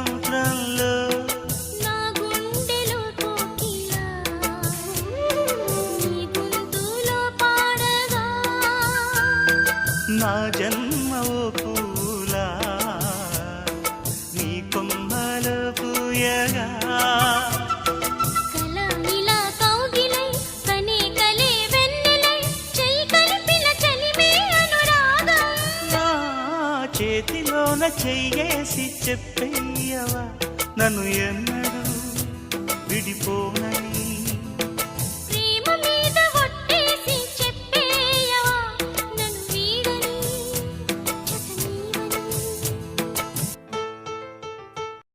మంత్రంలో నా గుండెలో కోకిలా నీ గొంతులో పాడగా నా జన్మ ఓ పూలా నీ కొమ్మలో పూయగా కల ఇలా కౌగిలై కనే కలే వెన్నెలై చెయ్యి కలిపిన చలిమే అనురాగం నా చేతిలోన చెయ్యేసి చెప్పేయవా నన్ను ఎన్నడూ విడిపోనని